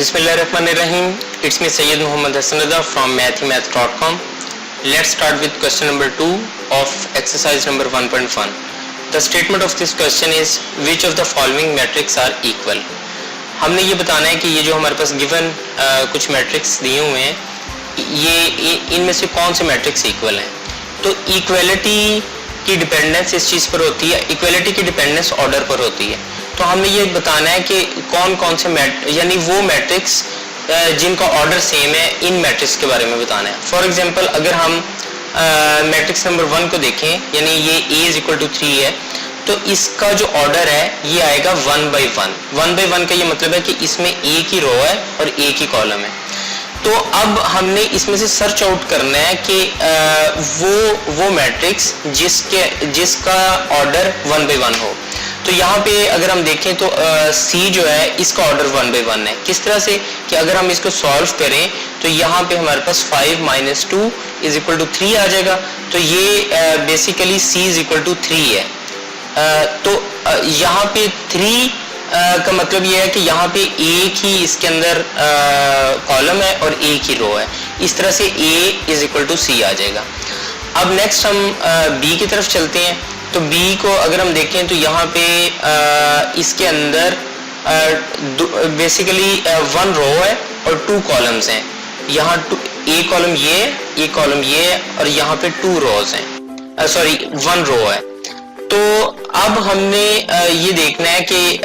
Bismillahirrahmanirrahim. It's me Sayyid Muhammad Hassan Reza from mathemath.com. Let's start with question number 2 of exercise number 1.1. The statement of this question is which of the following matrix are equal. हमने ये बताना है कि ये जो हमारे पास given कुछ matrix दिए हुए हैं ये इनमें से कौन से मैट्रिक्स इक्वल हैं. तो इक्वलिटी की डिपेंडेंस इस चीज़ पर होती है, इक्वलिटी की डिपेंडेंस ऑर्डर पर होती है. तो हमें ये बताना है कि कौन कौन से यानी वो मैट्रिक्स जिनका ऑर्डर सेम है, इन मैट्रिक्स के बारे में बताना है. फॉर एग्जांपल अगर हम मैट्रिक्स नंबर 1 को देखें, यानी ये A इज इक्वल टू 3 है, तो इसका जो ऑर्डर है ये आएगा 1 by 1. 1 by 1 का ये मतलब है कि इसमें एक ही रो है और एक ही कॉलम है. तो अब हमने इसमें से सर्च आउट करना है कि वो मैट्रिक्स जिसका ऑर्डर 1 by 1 हो. तो यहाँ पे अगर हम देखें तो C जो है इसका ऑर्डर 1 by 1 है. किस तरह से कि अगर हम इसको सॉल्व करें तो यहाँ पे हमारे पास 5 - 2 इज इक्वल टू 3 आ जाएगा. तो ये basically C is equal to 3 है. तो यहाँ पे 3 का मतलब ये है कि यहाँ पे एक ही इसके अंदर कॉलम है और एक ही रो है. इस तरह से A is equal to C आ जाएगा. अब नेक्स्ट हम B की तरफ चलते हैं. तो B को अगर हम देखें तो यहाँ पे इसके अंदर बेसिकली 1 रो है और 2 कॉलम्स हैं. यहाँ एक कॉलम ये कॉलम ये और यहाँ पे 2 रोज हैं, सॉरी 1 रो है. तो अब हमने ये देखना है कि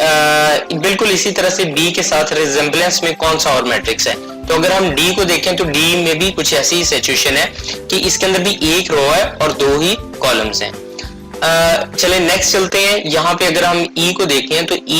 बिल्कुल इसी तरह से B के साथ रिजेम्बलेंस में कौन सा और मैट्रिक्स है. तो अगर हम D को देखें तो D में भी कुछ ऐसी सिचुएशन है कि इसके अंदर भी एक रो है और 2 ही कॉलम्स हैं. चले नेक्स्ट चलते हैं. यहाँ पे अगर हम E को देखें तो E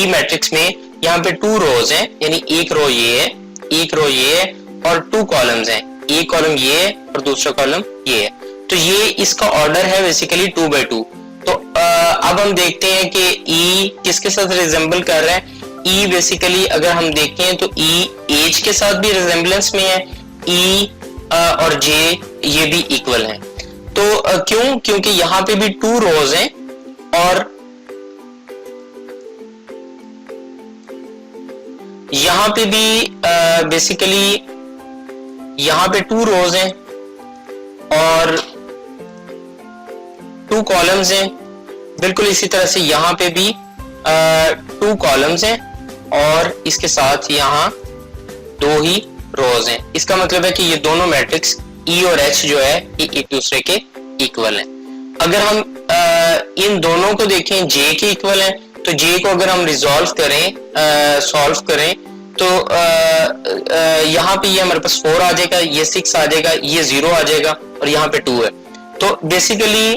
मैट्रिक्स में यहाँ पे 2 रोज हैं, यानी एक रो ये है, एक रो ये है और 2 कॉलम्स हैं. एक कॉलम ये है और दूसरा कॉलम ये है. तो ये इसका ऑर्डर है बेसिकली 2 by 2. तो अब हम देखते हैं कि E किसके साथ रिजेंबल कर रहा है. E बेसिकली अगर हम देखें तो E H के साथ भी रिजेंबलेंस में है. E और J ये भी इक्वल हैं. तो क्यों? क्योंकि यहाँ पे भी 2 रोज हैं और यहाँ पे भी बेसिकली यहाँ पे 2 रोज हैं और 2 कॉलम्स हैं. बिल्कुल इसी तरह से यहाँ पे भी 2 कॉलम्स हैं और इसके साथ यहाँ 2 ही रोज हैं. इसका मतलब है कि ये दोनों मैट्रिक्स E और H जो है ये एक दूसरे के इक्वल हैं. अगर हम इन दोनों को देखें J के इक्वल हैं, तो J को अगर हम रिजॉल्व करें, सॉल्व करें तो यहाँ पे ये हमारे पास 4 आ जाएगा, ये 6 आ जाएगा, ये 0 आ जाएगा और यहाँ पे 2 है. तो बेसिकली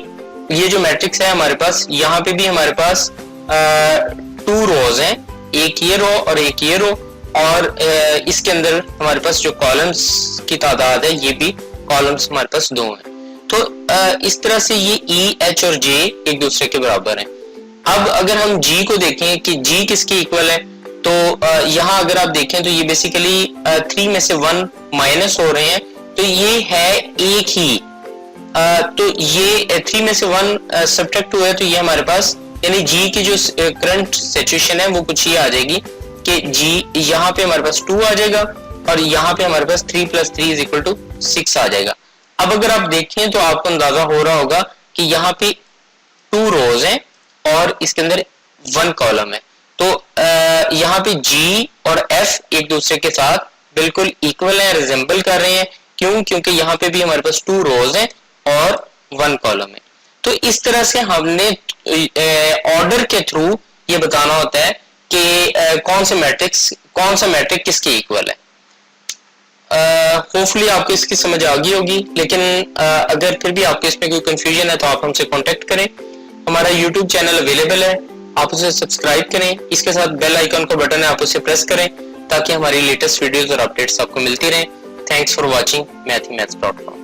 ये जो मैट्रिक्स है हमारे पास, यहाँ पे भी हमारे पास 2 रोज हैं, एक ये रो और एक ये रो, और इसके अंदर हमारे पास जो कॉलम्स की तादाद है ये भी कॉलम्स हमारे पास 2 हैं. तो इस तरह से ये E, H और J एक दूसरे के बराबर हैं. अब अगर हम G को देखें कि G किसके इक्वल है, तो यहाँ अगर आप देखें तो ये बेसिकली 3 में से 1 माइनस हो रहे हैं, तो ये है एक ही. तो ये 3 में से 1 सब्ट्रैक्ट हुआ है, तो ये हमारे पास यानी G की जो करंट सिचुएशन है वो कुछ ये आ जाएगी कि G यहाँ पे हमारे पास 2 आ जाएगा और यहाँ पे हमारे पास 3 + 3 = 6 आ जाएगा. अब अगर आप देखें तो आपको अंदाजा हो रहा होगा कि यहाँ पे 2 रोज हैं और इसके अंदर 1 कॉलम है. तो यहाँ पे G और F एक दूसरे के साथ बिल्कुल इक्वल है, रिजेंबल कर रहे हैं. क्यों? क्योंकि यहाँ पे भी हमारे पास 2 रोज हैं और 1 कॉलम है. तो इस तरह से हमने ऑर्डर के थ्रू ये बताना होता है कि कौन सा मैट्रिक किसके इक्वल है. होपफुली आपको इसकी समझ आ गई होगी, लेकिन अगर फिर भी आपको इसमें कोई कंफ्यूजन है तो आप हमसे कांटेक्ट करें. हमारा यूट्यूब चैनल अवेलेबल है, आप उसे सब्सक्राइब करें. इसके साथ बेल आइकन का बटन है, आप उसे प्रेस करें ताकि हमारी लेटेस्ट वीडियोस और अपडेट्स आपको मिलती रहें. Thanks for watching mathemath.com.